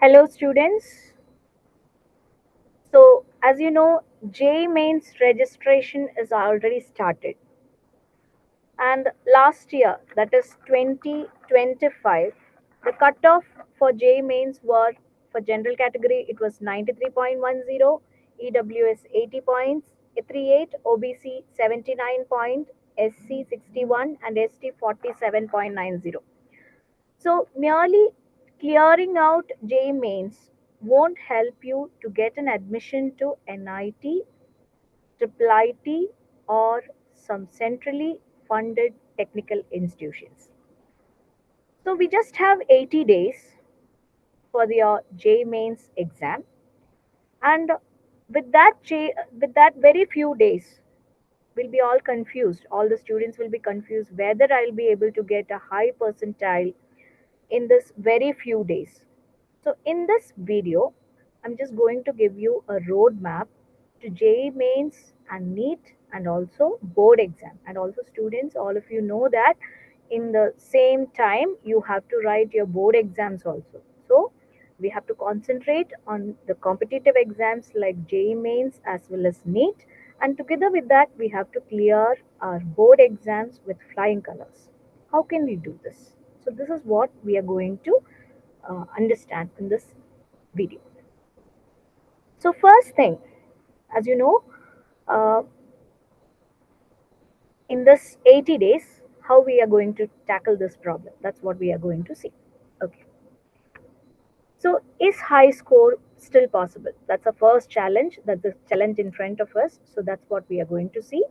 Hello students. So as you know, JEE Main's registration is already started. And last year, that is 2025, the cutoff for JEE Mains were for general category it was 93.10, EWS 80 points, 38, OBC 79 point, SC 61 and ST 47.90. So, merely clearing out JEE Mains won't help you to get an admission to NIT, IIT, or some centrally funded technical institutions. So, we just have 80 days for your JEE Mains exam, and with that very few days, we'll be all confused. All the students will be confused whether I'll be able to get a high percentile in this very few days. So in this video, I'm just going to give you a roadmap to JEE Mains and NEET and also board exam. And also students, all of you know that in the same time, you have to write your board exams also. So we have to concentrate on the competitive exams like JEE Mains as well as NEET. And together with that, we have to clear our board exams with flying colors. How can we do this? So this is what we are going to understand in this video. So first thing, as you know, uh, in this 80 days, how we are going to tackle this problem. That's what we are going to see. Okay. So is high score still possible? That's the first challenge. That's the challenge in front of us. So that's what we are going to see.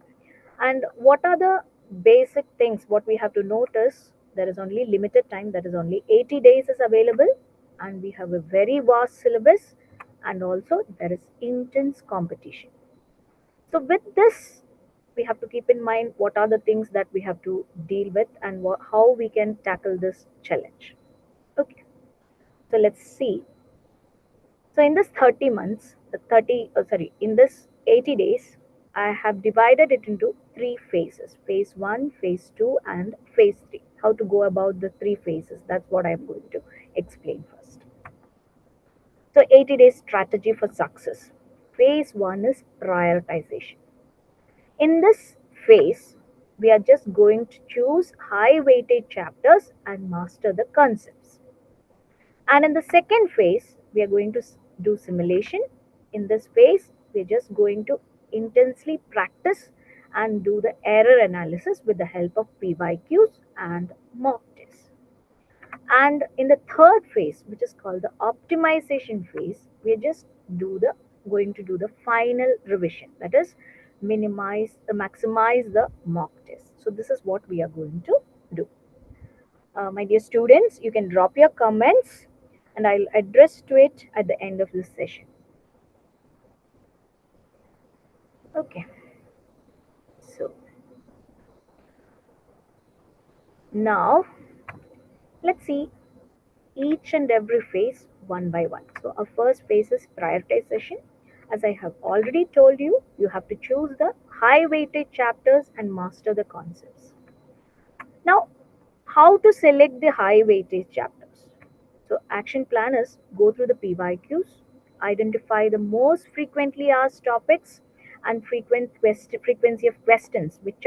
And what are the basic things? What we have to notice? There is only limited time. That is only 80 days is available, and we have a very vast syllabus, and also there is intense competition. So with this, we have to keep in mind what are the things that we have to deal with and how we can tackle this challenge. Okay, so let's see. So in this 30 months, in this 80 days, I have divided it into three phases: phase one, phase two, and phase three. How to go about the three phases? That's what I'm going to explain first. So 80 days strategy for success. Phase one is prioritization. In this phase, we are just going to choose high weighted chapters and master the concepts. And in the second phase, we are going to do simulation. In this phase, we are just going to intensely practice and do the error analysis with the help of PYQs and mock tests. And in the third phase, which is called the optimization phase, we are just going to do the final revision. That is, maximize the mock test. So this is what we are going to do. My dear students, you can drop your comments and I'll address to it at the end of this session. Okay, so now let's see each and every phase one by one. So our first phase is prioritization. As I have already told you, you have to choose the high weighted chapters and master the concepts. Now, how to select the high weightage chapters? So action plan is go through the PYQs, identify the most frequently asked topics and frequency of questions, which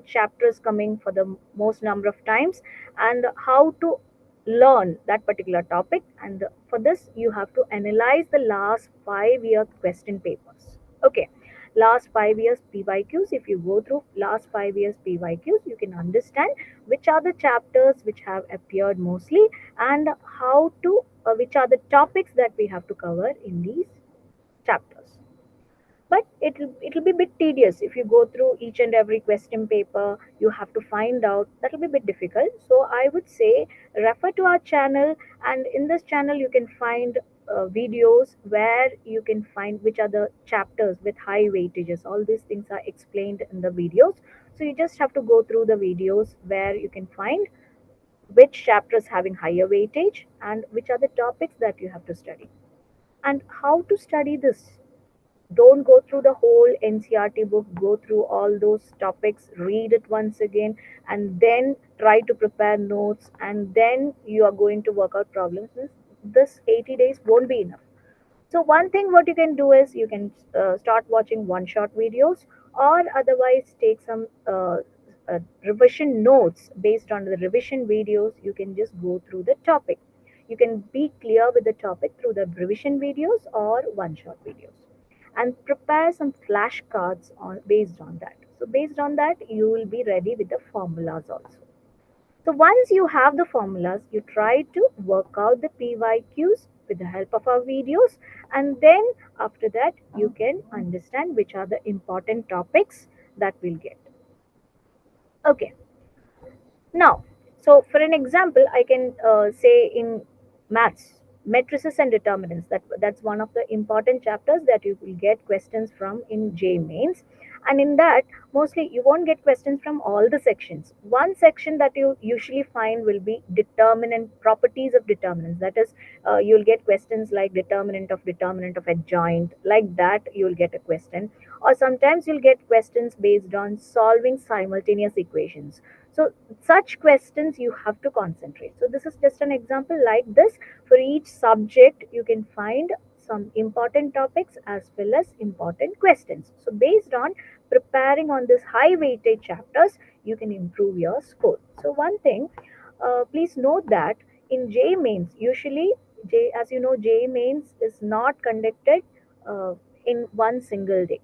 chapter is coming for the most number of times, and how to learn that particular topic. And for this, you have to analyze the last 5 year question papers. Okay, last 5 years PYQs. If you go through last 5 years PYQs, you can understand which are the chapters which have appeared mostly and how to which are the topics that we have to cover in these chapters. But it'll be a bit tedious if you go through each and every question paper. You have to find out. That'll be a bit difficult. So I would say refer to our channel, and in this channel you can find videos where you can find which are the chapters with high weightages. All these things are explained in the videos. So you just have to go through the videos where you can find which chapters having higher weightage and which are the topics that you have to study. And how to study this? Don't go through the whole NCERT book, go through all those topics, read it once again, and then try to prepare notes, and then you are going to work out problems. this 80 days won't be enough. So one thing what you can do is you can start watching one shot videos, or otherwise take some revision notes based on the revision videos. You can just go through the topic. You can be clear with the topic through the revision videos or one shot videos, and prepare some flashcards on based on that. So based on that, you will be ready with the formulas also. So once you have the formulas, you try to work out the PYQs with the help of our videos, and then after that you can understand which are the important topics that we'll get. Okay, now, so for an example, I can say in maths, matrices and determinants. That's one of the important chapters that you will get questions from in J mains, and in that mostly you won't get questions from all the sections. One section that you usually find will be determinant properties of determinants. That is, you'll get questions like determinant of adjoint, like that you'll get a question, or sometimes you'll get questions based on solving simultaneous equations. So such questions you have to concentrate. So this is just an example like this. For each subject, you can find some important topics as well as important questions. So based on preparing on this high weightage chapters, you can improve your score. So one thing, please note that in J mains, usually as you know, J mains is not conducted in one single day.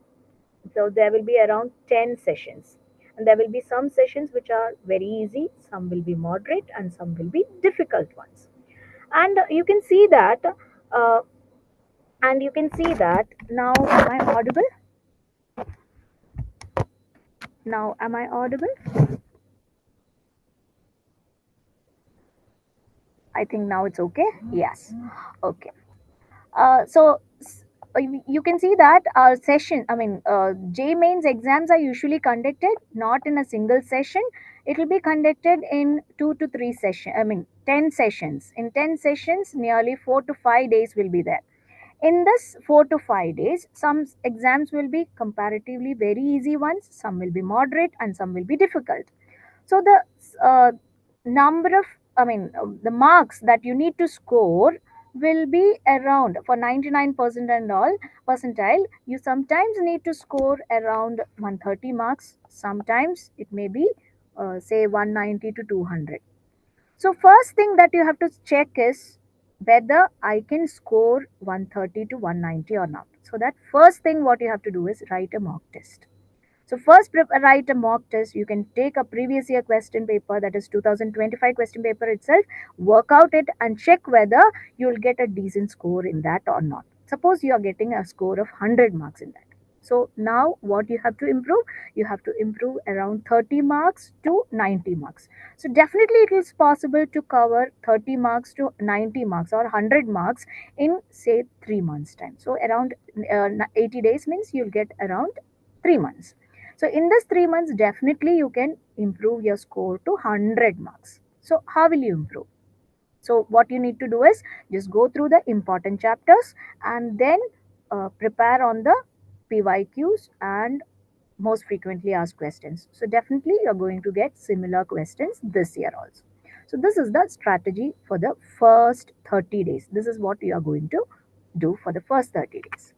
So there will be around 10 sessions. And there will be some sessions which are very easy, some will be moderate, and some will be difficult ones. And you can see that, uh, now, am I audible? Now, am I audible? I think now it's okay. Yes. Okay. You can see that our session, J mains exams are usually conducted not in a single session. It will be conducted in 2 to 3 sessions. 10 sessions. In 10 sessions, nearly 4 to 5 days will be there. In this 4 to 5 days, some exams will be comparatively very easy ones, some will be moderate, and some will be difficult. So the number of, the marks that you need to score will be around for 99% and all percentile. You sometimes need to score around 130 marks. Sometimes it may be say 190 to 200. So first thing that you have to check is whether I can score 130 to 190 or not. So that first thing what you have to do is write a mock test. So first write a mock test. You can take a previous year question paper, that is 2025 question paper itself, work out it and check whether you will get a decent score in that or not. Suppose you are getting a score of 100 marks in that. So now what you have to improve? You have to improve around 30 marks to 90 marks. So definitely it is possible to cover 30 marks to 90 marks or 100 marks in say 3 months time. So around 80 days means you'll get around 3 months. So in this 3 months, definitely you can improve your score to 100 marks. So how will you improve? So what you need to do is just go through the important chapters and then prepare on the PYQs and most frequently asked questions. So definitely you're going to get similar questions this year also. So this is the strategy for the first 30 days. This is what you are going to do for the first 30 days.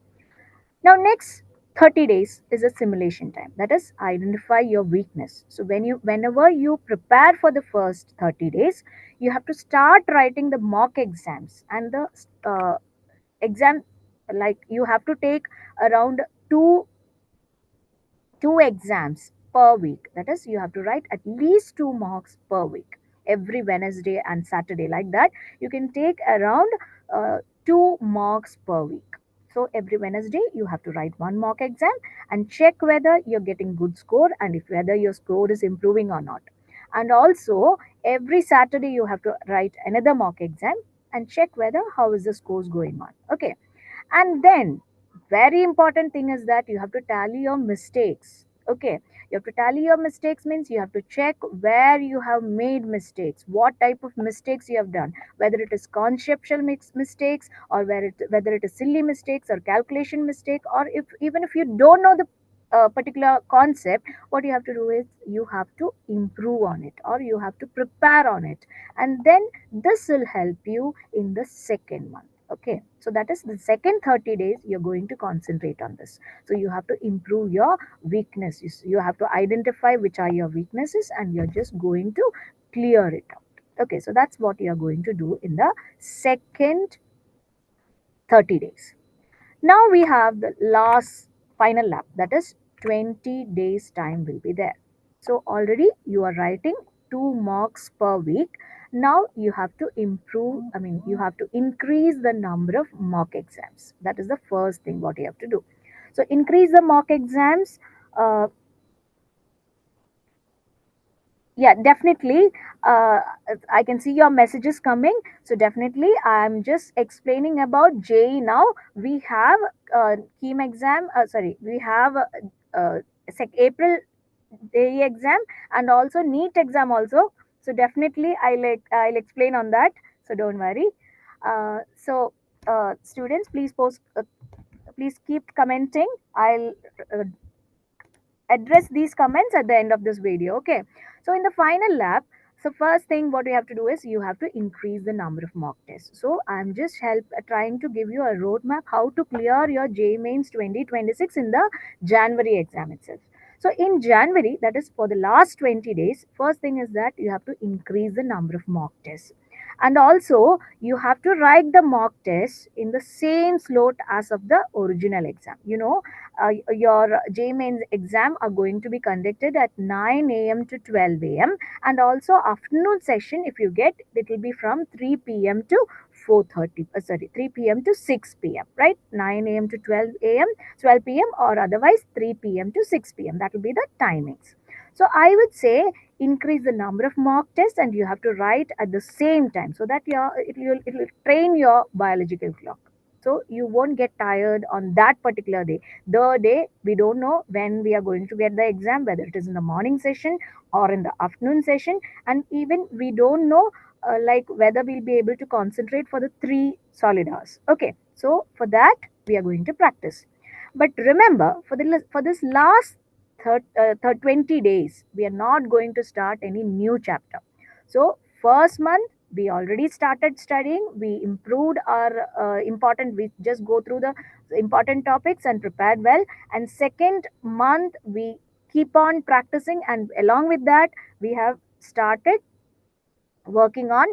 Now next 30 days is a simulation time. That is, identify your weakness. So whenever you prepare for the first 30 days, you have to start writing the mock exams and the exam, like you have to take around two two exams per week. That is, you have to write at least 2 mocks per week, every Wednesday and Saturday. Like that, you can take around 2 mocks per week. So every Wednesday, you have to write one mock exam and check whether you're getting good score and if whether your score is improving or not. And also, every Saturday, you have to write another mock exam and check whether how is the scores going on. Okay, and then very important thing is that you have to tally your mistakes. Okay, you have to tally your mistakes means you have to check where you have made mistakes, what type of mistakes you have done, whether it is conceptual mistakes or whether it is silly mistakes or calculation mistake, or if even if you don't know the particular concept, what you have to do is you have to improve on it, or you have to prepare on it, and then this will help you in the second month. Okay, so that is the second 30 days you're going to concentrate on this. So you have to improve your weaknesses, you have to identify which are your weaknesses, and you're just going to clear it out. Okay, so that's what you're going to do in the second 30 days. Now we have the last final lap, that is 20 days time will be there. So already you are writing 2 mocks per week. Now you have to improve, you have to increase the number of mock exams. That is the first thing what you have to do. So increase the mock exams. Uh, yeah, definitely. uh, I can see your messages coming, so definitely I'm just explaining about JEE now. We have KEEM exam, sorry, we have April JEE exam, and also NEET exam also. So definitely I'll explain on that, so don't worry. Students, please post, please keep commenting. I'll uh, address these comments at the end of this video. Okay, so in the final lab, so first thing what you have to do is you have to increase the number of mock tests. So I'm just trying to give you a roadmap how to clear your JEE Mains 2026 in the January exam itself. So in January, that is for the last 20 days, first thing is that you have to increase the number of mock tests, and also you have to write the mock test in the same slot as of the original exam. Your JEE Mains exam are going to be conducted at 9 a.m. to 12 a.m. and also afternoon session, if you get, it will be from 3 p.m. to 4:30. 3 p.m. to 6 p.m. Right? 9 a.m. to 12 a.m., 12 p.m., or otherwise 3 p.m. to 6 p.m. That will be the timings. So I would say increase the number of mock tests, and you have to write at the same time, so that it will train your biological clock. So you won't get tired on that particular day. The day we don't know when we are going to get the exam, whether it is in the morning session or in the afternoon session, and even we don't know like whether we'll be able to concentrate for the 3 solid hours. Okay, so for that we are going to practice. But remember, for this last 20 days, we are not going to start any new chapter. So first month we already started studying, we improved our we just go through the important topics and prepared well. And second month we keep on practicing, and along with that we have started working on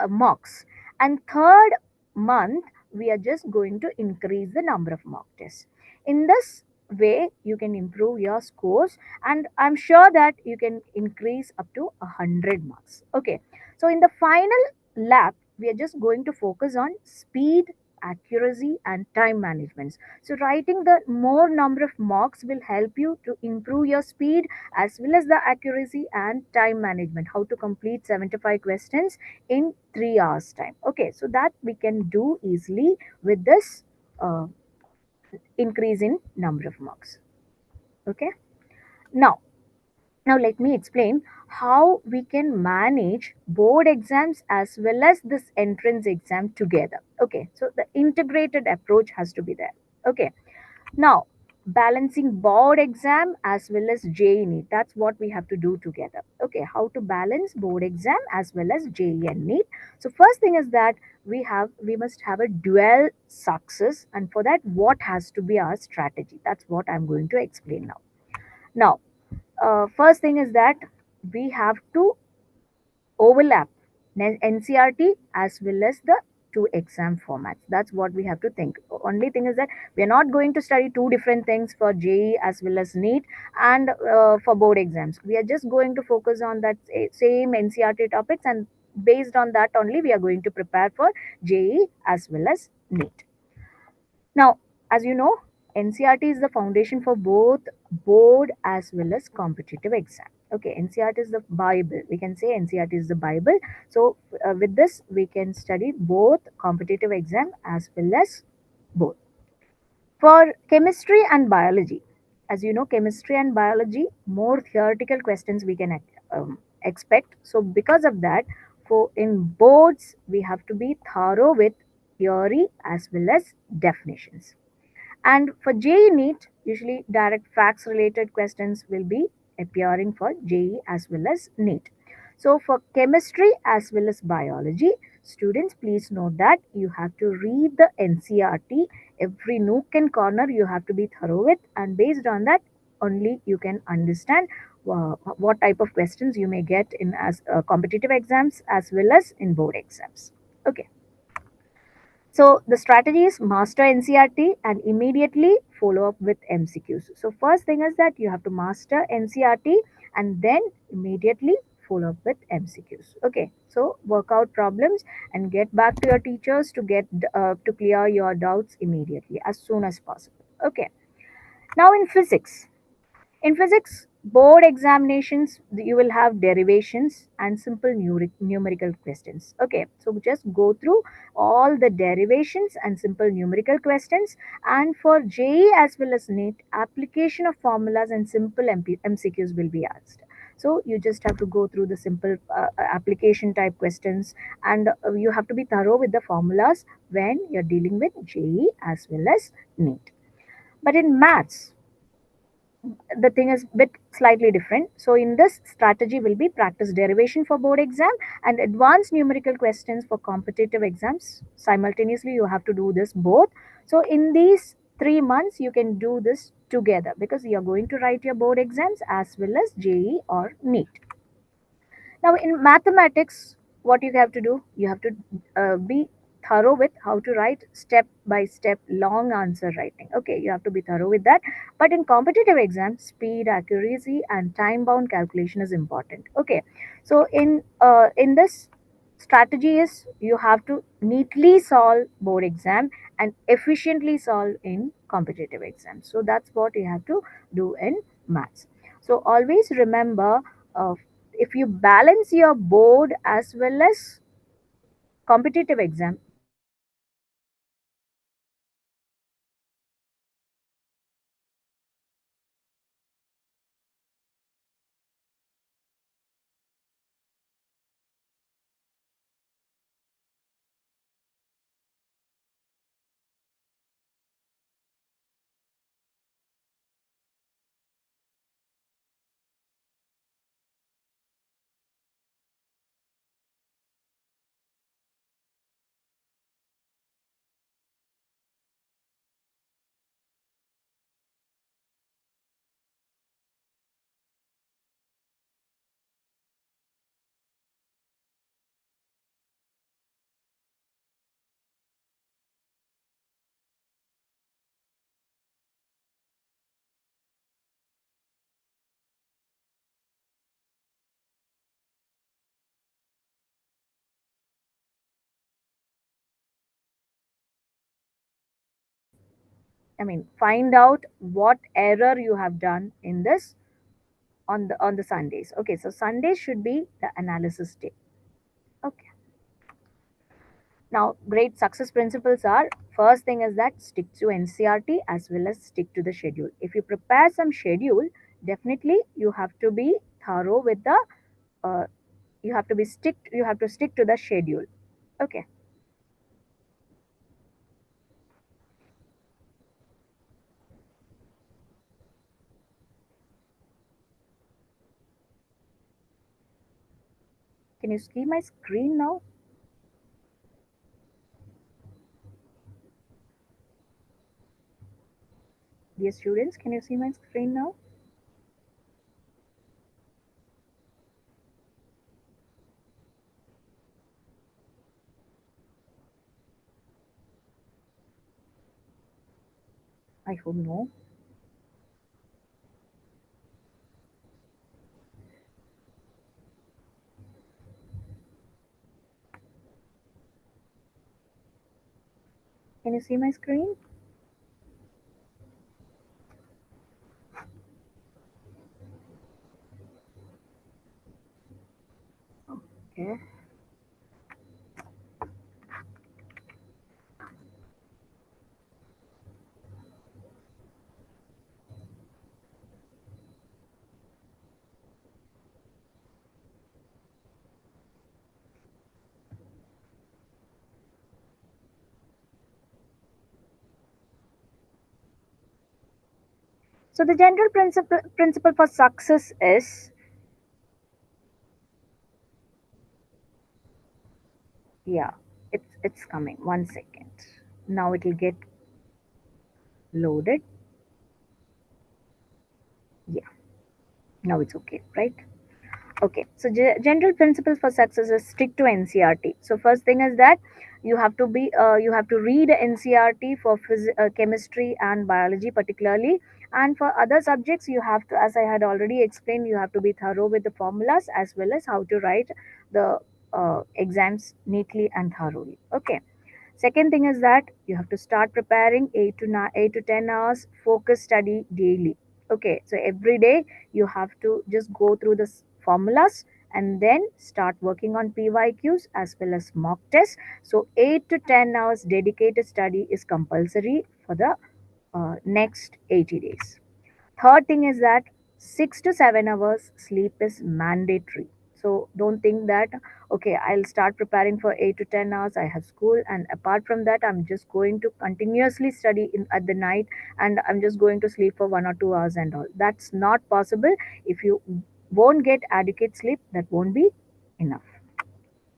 mocks. And third month we are just going to increase the number of mock tests. In this way you can improve your scores, and I'm sure that you can increase up to 100 marks. Okay, so in the final lab we are just going to focus on speed, accuracy, and time management. So writing the more number of mocks will help you to improve your speed as well as the accuracy and time management, how to complete 75 questions in 3 hours time. Okay, so that we can do easily with this uh, increase in number of marks. Okay, now let me explain how we can manage board exams as well as this entrance exam together. Okay, so the integrated approach has to be there. Okay, now, balancing board exam as well as JEE NEET. That's what we have to do together. Okay, how to balance board exam as well as JEE and NEET. So first thing is that we must have a dual success, and for that what has to be our strategy? That's what I'm going to explain now. Now, first thing is that we have to overlap NCERT as well as the two exam formats. That's what we have to think. Only thing is that we are not going to study two different things for JEE as well as NEET and for board exams. We are just going to focus on that same NCERT topics, and based on that only we are going to prepare for JEE as well as NEET. Now, as you know, NCERT is the foundation for both board as well as competitive exam. Okay, NCERT is the Bible. We can say NCERT is the Bible. So, with this, we can study both competitive exam as well as both. For chemistry and biology, as you know, chemistry and biology, more theoretical questions we can expect. So, because of that, for in boards, we have to be thorough with theory as well as definitions. And for JEE NEET, usually direct facts related questions will be appearing for JEE as well as NEET. So for chemistry as well as biology, students please note that you have to read the NCERT. Every nook and corner you have to be thorough with, and based on that only you can understand what type of questions you may get in as competitive exams as well as in board exams. Okay. So the strategy is master NCRT and immediately follow up with MCQs. So first thing is that you have to master NCRT and then immediately follow up with MCQs. Okay, so work out problems and get back to your teachers to get to clear your doubts immediately as soon as possible. Okay, now in physics, board examinations, you will have derivations and simple numerical questions. Okay, so just go through all the derivations and simple numerical questions. And for JEE as well as NEET, application of formulas and simple MCQs will be asked. So you just have to go through the simple application type questions, and you have to be thorough with the formulas when you're dealing with JEE as well as NEET. But in maths, the thing is bit slightly different. So in this strategy will be practice derivation for board exam and advanced numerical questions for competitive exams. Simultaneously, you have to do this both. So in these 3 months, you can do this together because you are going to write your board exams as well as JEE or NEET. Now, in mathematics, what you have to do, you have to be thorough with how to write step by step long answer writing. Okay, you have to be thorough with that. But in competitive exams, speed, accuracy, and time bound calculation is important. Okay, so in this strategy is you have to neatly solve board exam and efficiently solve in competitive exams. So that's what you have to do in maths. So always remember, if you balance your board as well as competitive exam. Find out what error you have done in this on the Sundays. Okay, so Sundays should be the analysis day. Okay. Now, great success principles are, first thing is that stick to NCRT as well as stick to the schedule. If you prepare some schedule, definitely you have to be thorough with the uh, you have to stick to the schedule. Okay. Can you see my screen now? Dear students, can you see my screen now? I hope no. Can you see my screen? Okay. So the general principle for success is, yeah, it's coming. 1 second. Now it will get loaded. Yeah, now it's okay, right? Okay, so general principles for success is stick to NCERT. So first thing is that you have to read NCERT for chemistry and biology particularly, and for other subjects you have to, as I had already explained, you have to be thorough with the formulas as well as how to write the exams neatly and thoroughly. Okay. Second thing is that you have to start preparing 8 to 10 hours focus study daily. Okay, so every day you have to just go through the formulas and then start working on PYQs as well as mock tests. So 8 to 10 hours dedicated study is compulsory for the next 80 days. Third thing is that 6 to 7 hours sleep is mandatory. So don't think that, okay, I'll start preparing for 8 to 10 hours. I have school, and apart from that, I'm just going to continuously study at the night, and I'm just going to sleep for 1 or 2 hours and all. That's not possible. If you won't get adequate sleep, that won't be enough.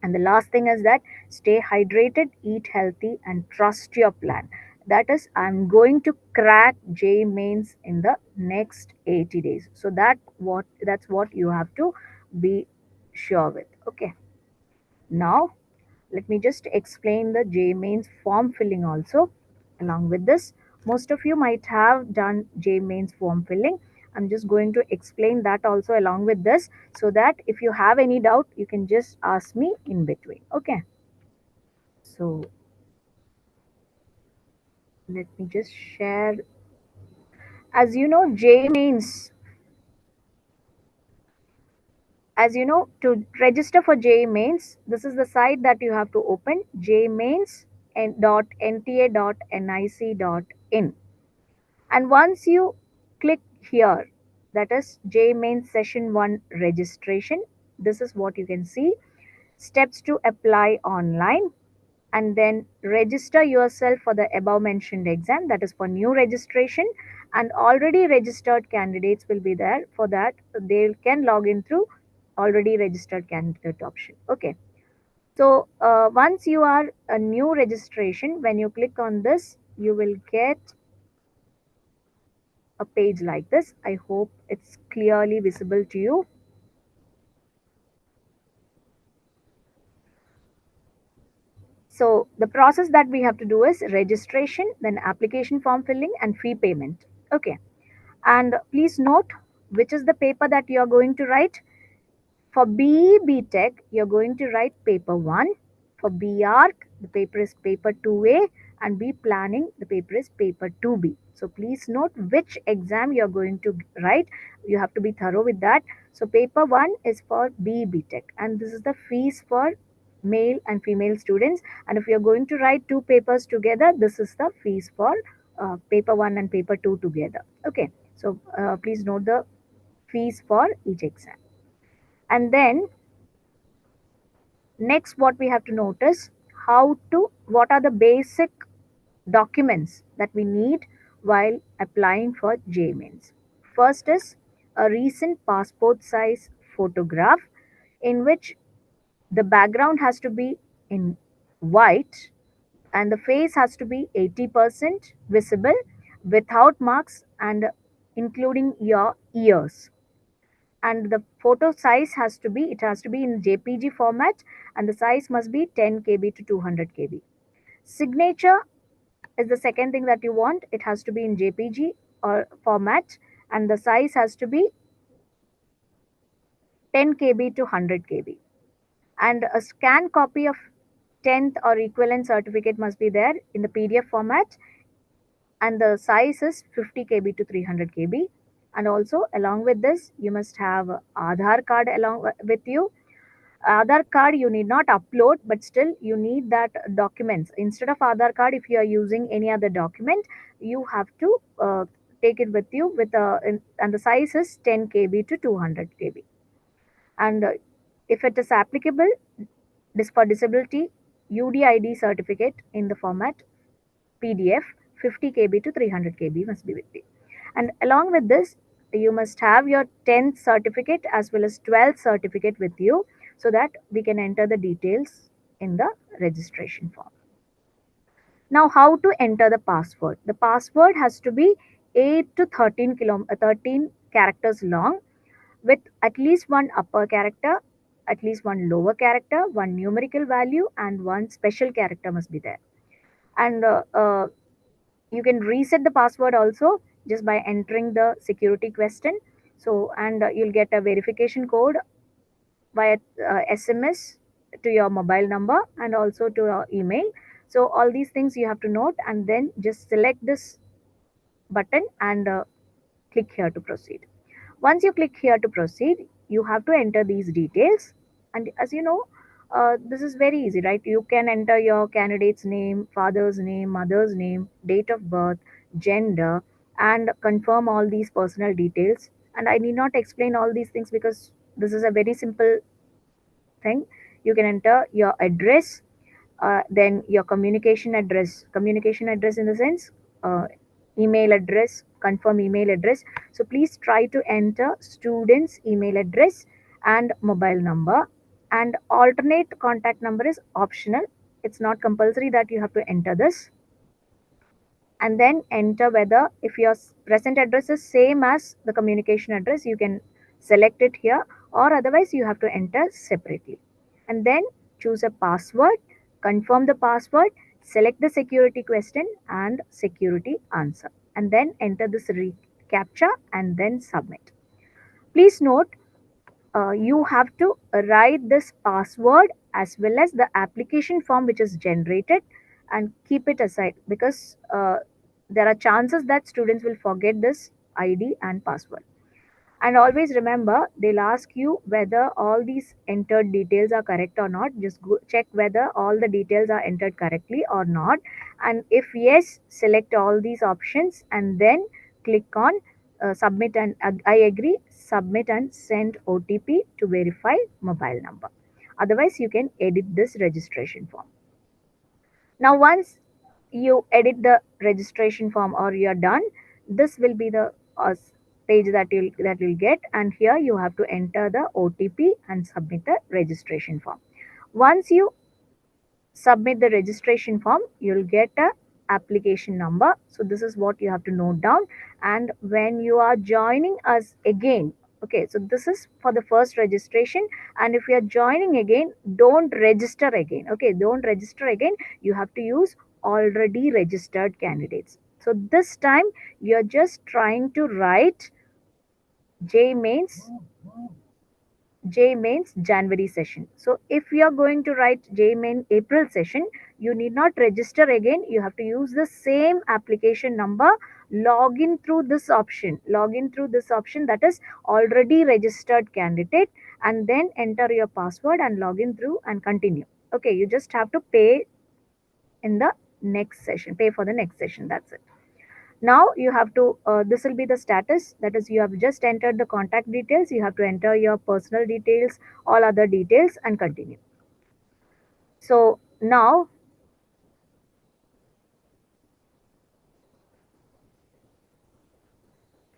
And the last thing is that stay hydrated, eat healthy, and trust your plan. That is, I'm going to crack J mains in the next 80 days. So that's what you have to be sure with. Okay. Now let me just explain the J mains form filling also. Along with this, most of you might have done J mains form filling. I'm just going to explain that also along with this, so that if you have any doubt, you can just ask me in between. Okay. So let me just share. As you know, J mains, as you know, to register for J mains, this is the site that you have to open, jmains.nta.nic.in. And once you click here, that is J mains session 1 registration, this is what you can see. Steps to apply online, and then register yourself for the above mentioned exam, that is for new registration, and already registered candidates will be there. For that, they can log in through already registered candidate option. Okay. So once you are a new registration, when you click on this, you will get a page like this. I hope it's clearly visible to you. So the process that we have to do is registration, then application form filling, and fee payment. Okay. And please note which is the paper that you are going to write. For BE BTech, you're going to write paper 1. For BARC, the paper is paper 2A, and B Planning, the paper is paper 2B. So please note which exam you're going to write. You have to be thorough with that. So paper 1 is for BE BTech, and this is the fees for male and female students. And if you're going to write two papers together, this is the fees for paper 1 and paper 2 together. Okay. So please note the fees for each exam. And then next, what we have to notice, what are the basic documents that we need while applying for J mains. First is a recent passport size photograph, in which the background has to be in white and the face has to be 80% visible without marks and including your ears. And the photo size has to be in JPG format, and the size must be 10 KB to 200 KB. Signature is the second thing that you want. It has to be in JPG or format, and the size has to be 10 KB to 100 KB. And a scanned copy of 10th or equivalent certificate must be there in the PDF format, and the size is 50 KB to 300 KB. And also along with this, you must have Aadhaar card along with you. Aadhaar card you need not upload, but still you need that documents. Instead of Aadhaar card, if you are using any other document, you have to take it with you and the size is 10 KB to 200 KB. And if it is applicable, this for disability, UDID certificate in the format PDF, 50 KB to 300 KB must be with you. And along with this, you must have your 10th certificate as well as 12th certificate with you, so that we can enter the details in the registration form. Now, how to enter the password? The password has to be 8 to 13 characters long, with at least one upper character, at least one lower character, one numerical value, and one special character must be there. And you can reset the password also just by entering the security question. So, and you'll get a verification code via SMS to your mobile number and also to your email. So, all these things you have to note, and then just select this button and click here to proceed. Once you click here to proceed, you have to enter these details. And as you know, this is very easy, right? You can enter your candidate's name, father's name, mother's name, date of birth, gender, and confirm all these personal details. And I need not explain all these things because this is a very simple thing. You can enter your address, then your communication address in the sense, uh, email address, confirm email address. So please try to enter student's email address and mobile number, and alternate contact number is optional. It's not compulsory that you have to enter this. And then enter whether if your present address is same as the communication address, you can select it here, or otherwise you have to enter separately. And then choose a password, confirm the password, select the security question and security answer, and then enter this captcha and then submit. Please note, you have to write this password as well as the application form which is generated, and keep it aside because there are chances that students will forget this ID and password. And always remember, they'll ask you whether all these entered details are correct or not. Just go check whether all the details are entered correctly or not. And if yes, select all these options and then click on submit and I agree, submit and send OTP to verify mobile number. Otherwise, you can edit this registration form. Now, once you edit the registration form or you're done, this will be the page that you'll get, and here you have to enter the OTP and submit the registration form. Once you submit the registration form, you'll get a application number. So this is what you have to note down. And when you are joining us again, okay, so this is for the first registration, and if you are joining again, don't register again. Okay, don't register again. You have to use already registered candidates. So this time you're just trying to write JEE Main's January session. So if you are going to write JEE Main April session, you need not register again. You have to use the same application number, log in through this option, that is already registered candidate, and then enter your password and log in through and continue. Okay, you just have to pay in the next session, pay for the next session. That's it. Now you have to, this will be the status, that is you have just entered the contact details, you have to enter your personal details, all other details and continue. So now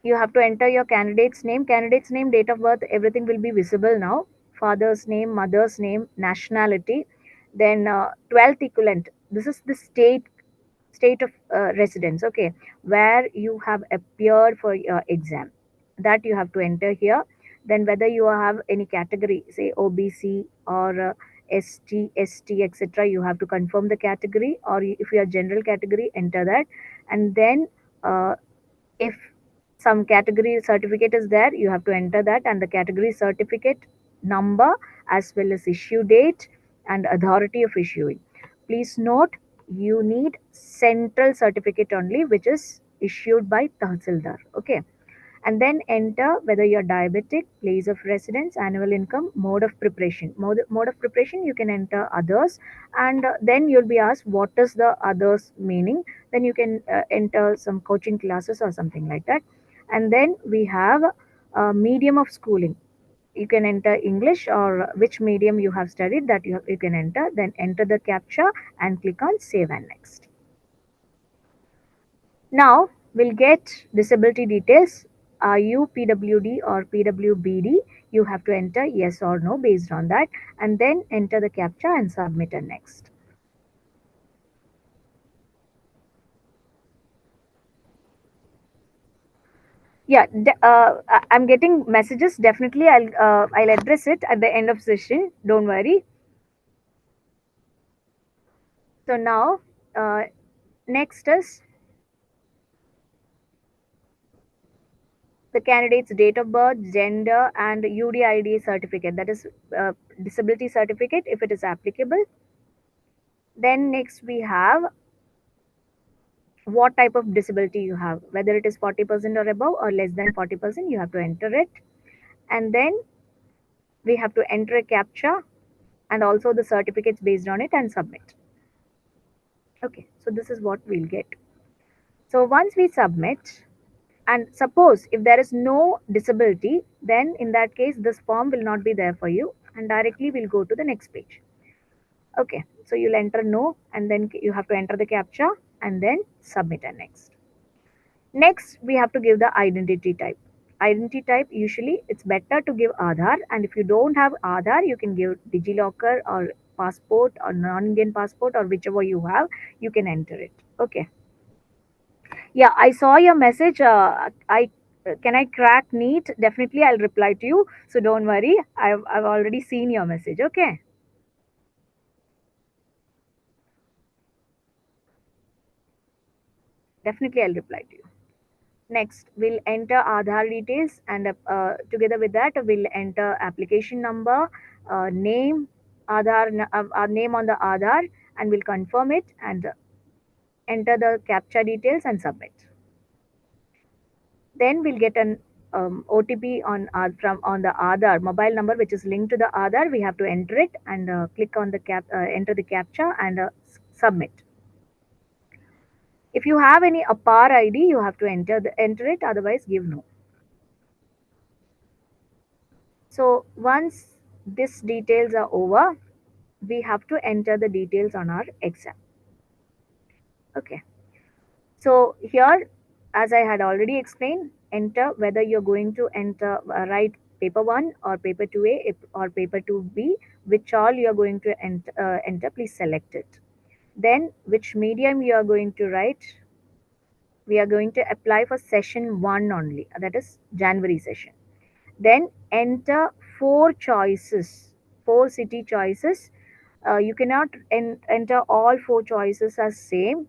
you have to enter your candidate's name, date of birth, everything will be visible now. Father's name, mother's name, nationality, then 12th equivalent. This is the state of residence, okay, where you have appeared for your exam, that you have to enter here. Then whether you have any category, say OBC or ST, etc., you have to confirm the category, or if you are general category, enter that. And then if some category certificate is there, you have to enter that, and the category certificate number as well as issue date and authority of issuing. Please note, you need central certificate only, which is issued by Tahsildar. Okay, and then enter whether you're diabetic, place of residence, annual income, mode of preparation. Mode of preparation, you can enter others, and then you'll be asked what is the others meaning. Then you can enter some coaching classes or something like that. And then we have medium of schooling. You can enter English or which medium you have studied, that you can enter. Then enter the captcha and click on save and next. Now We'll get disability details. Are you PWD or PWBD? You have to enter yes or no based on that, and then enter the captcha and submit and next. Yeah, I'm getting messages. Definitely, I'll address it at the end of session. Don't worry. So now, uh, next is the candidate's date of birth, gender, and UDID certificate. That is disability certificate if it is applicable. Then next we have what type of disability you have, whether it is 40% or above or less than 40%. You have to enter it, and then we have to enter a captcha and also the certificates based on it and submit. Okay, so this is what we'll get. So once we submit, and suppose if there is no disability, then in that case this form will not be there for you, and directly we'll go to the next page. Okay, so you'll enter no, and then you have to enter the captcha and then submit and next. Next, we have to give the identity type. Identity type, usually it's better to give Aadhaar, and if you don't have Aadhaar, you can give DigiLocker or passport or non-Indian passport or whichever you have, you can enter it. Okay. Yeah, I saw your message. I Can I crack NEET? Definitely, I'll reply to you. So don't worry. I've already seen your message. Okay. Definitely, I'll reply to you. Next, we'll enter Aadhaar details, and together with that, we'll enter application number, name, name on the Aadhaar, and we'll confirm it and enter the captcha details and submit. Then we'll get an OTP from on the Aadhaar mobile number, which is linked to the Aadhaar. We have to enter it and click on the enter the captcha and submit. If you have any APAR ID, you have to enter it. Otherwise, give no. So once these details are over, we have to enter the details on our exam. Okay. So here, as I had already explained, enter whether you're going to write paper 1 or paper 2A or paper 2B, which all you're going to enter, please select it. Then which medium you are going to write, we are going to apply for session 1 only, that is January session. Then enter four choices, four city choices. You cannot enter all four choices as same.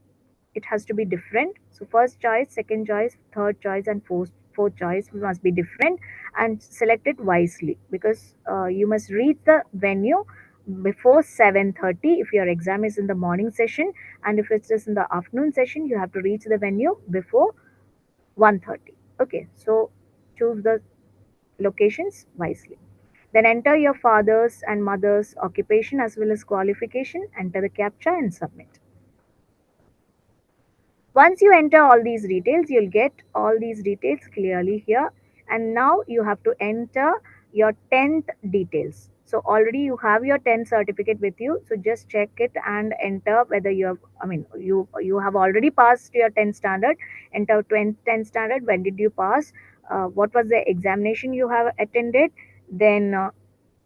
It has to be different. So first choice, second choice, third choice, and fourth choice must be different, and select it wisely, because you must reach the venue before 7:30 if your exam is in the morning session, and if it's just in the afternoon session, you have to reach the venue before 1:30. Okay, so choose the locations wisely. Then enter your father's and mother's occupation as well as qualification, enter the captcha and submit. Once you enter all these details, you'll get all these details clearly here. And now you have to enter your 10th details. So already you have your 10th certificate with you. So just check it and enter whether you have, you have already passed your 10th standard. Enter 10th standard. When did you pass? What was the examination you have attended? Then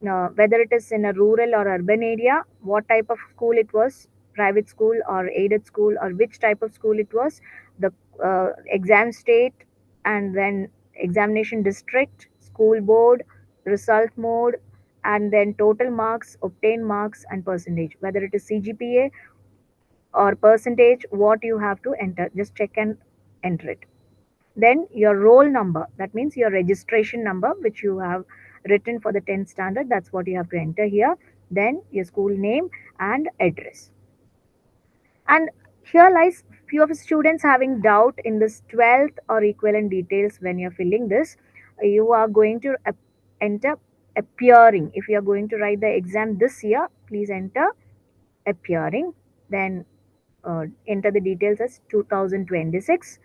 whether it is in a rural or urban area, what type of school it was, private school or aided school, or which type of school it was, the exam state, and then examination district, school board, result mode, and then total marks, obtained marks, and percentage. Whether it is CGPA or percentage, what you have to enter, just check and enter it. Then your roll number, that means your registration number, which you have written for the 10th standard, that's what you have to enter here. Then your school name and address. And here lies few of students having doubt in this 12th or equivalent details. When you're filling this, you are going to enter appearing. If you are going to write the exam this year, please enter appearing. Then enter the details as 2026.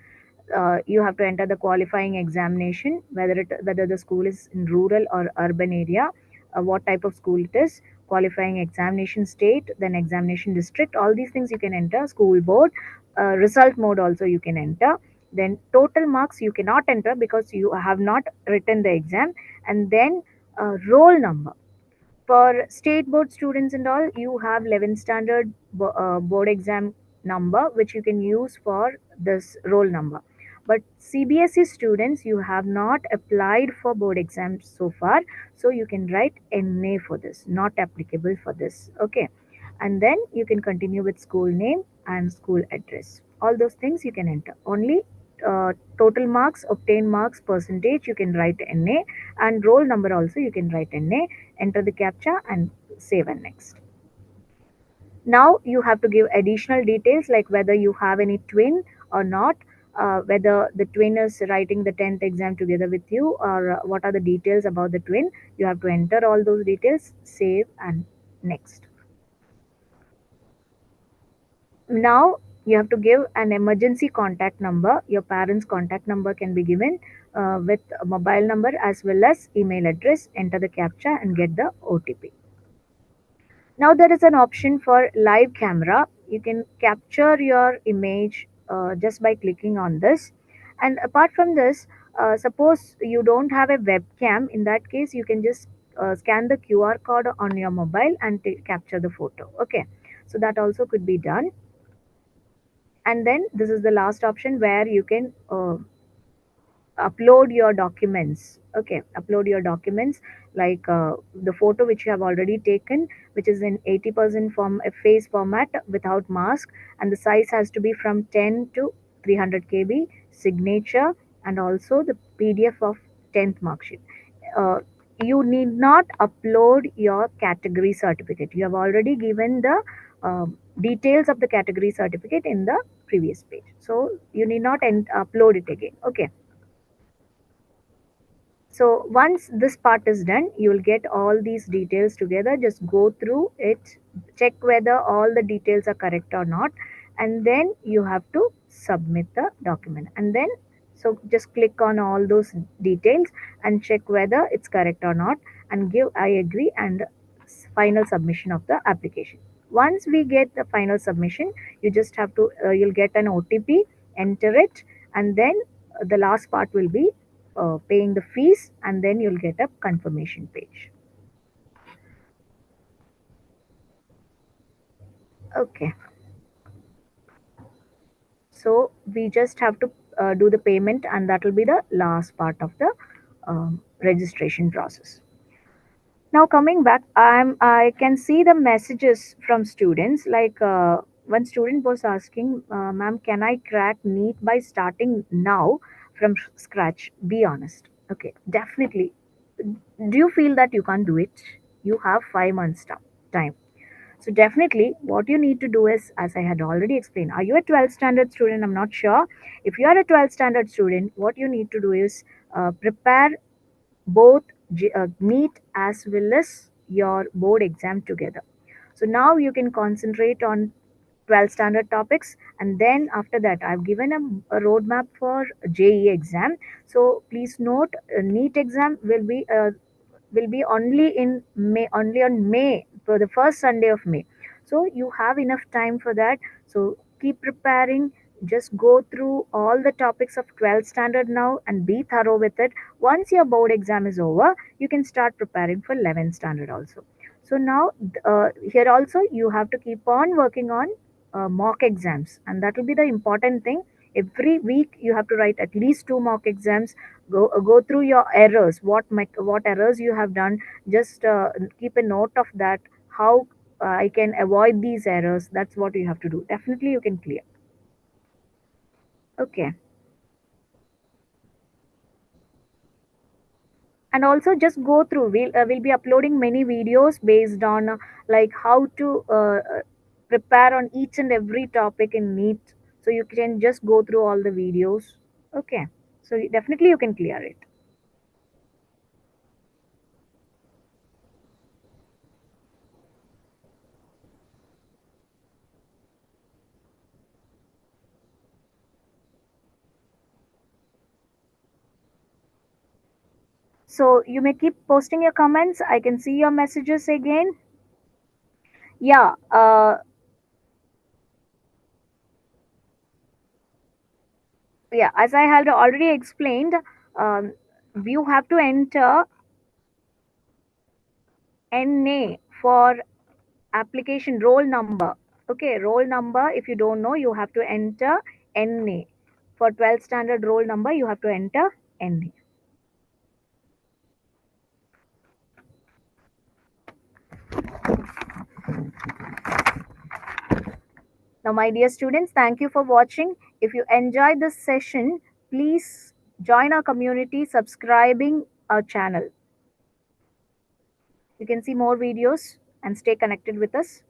You have to enter the qualifying examination, whether the school is in rural or urban area, what type of school it is, qualifying examination state, then examination district. All these things you can enter. School board, result mode also you can enter. then total marks you cannot enter because you have not written the exam, and then roll number. For state board students and all, you have 11th standard board exam number which you can use for this roll number. But CBSE students, you have not applied for board exams so far, so you can write NA for this, not applicable for this. Okay, and then you can continue with school name and school address. All those things you can enter. Only total marks, obtained marks, percentage you can write NA, and roll number also you can write NA. Enter the captcha and save and next. Now you have to give additional details like whether you have any twin or not, whether the twin is writing the 10th exam together with you, or what are the details about the twin. You have to enter all those details, save and next. Now you have to give an emergency contact number. Your parents' contact number can be given with a mobile number as well as email address. Enter the captcha and get the OTP. Now there is an option for live camera. You can capture your image just by clicking on this. And apart from this, suppose you don't have a webcam, in that case you can just scan the QR code on your mobile and capture the photo. Okay, so that also could be done. And then this is the last option where you can upload your documents. Okay, upload your documents like the photo which you have already taken, which is in 80% form a face format without mask, and the size has to be from 10 to 300 kb, signature, and also the PDF of 10th mark sheet. uh, you need not upload your category certificate. You have already given the details of the category certificate in the previous page, so you need not upload it again. Okay, so once this part is done, you will get all these details together. Just go through it, check whether all the details are correct or not, and then you have to submit the document. And then, so just click on all those details and check whether it's correct or not, and give I agree and final submission of the application. Once we get the final submission, you just have to, you'll get an OTP, enter it, and then the last part will be paying the fees, and then you'll get a confirmation page. Okay, so we just have to do the payment, and that will be the last part of the registration process. Now coming back, I can see the messages from students like one student was asking, ma'am, can I crack NEET by starting now from scratch? Be honest. Okay, definitely. Do you feel that you can't do it? You have 5 months time. So definitely what you need to do is, as I had already explained, are you a 12th standard student? I'm not sure. If you are a 12th standard student, what you need to do is prepare both NEET as well as your board exam together. So now you can concentrate on 12 standard topics, and then after that I've given a roadmap for JEE exam. So please note, NEET exam will be only in May, only on May, for the first Sunday of May. So you have enough time for that. So keep preparing. Just go through all the topics of 12th standard now and be thorough with it. Once your board exam is over, you can start preparing for 11th standard also. So now here also you have to keep on working on mock exams, and that will be the important thing. Every week you have to write at least two mock exams. Go through your errors, what errors you have done. Just keep a note of that, how I can avoid these errors. That's what you have to do. Definitely you can clear. Okay, and also just go through, we'll be uploading many videos based on like how to prepare on each and every topic in NEET, so you can just go through all the videos. Okay, so definitely you can clear it. So you may keep posting your comments. I can see your messages again. Yeah, Yeah, as I had already explained, um, you have to enter NA for application roll number. Okay, roll number, if you don't know, you have to enter NA. For 12th standard roll number, you have to enter NA. Now, my dear students, thank you for watching. If you enjoyed this session, please join our community subscribing our channel. You can see more videos and stay connected with us.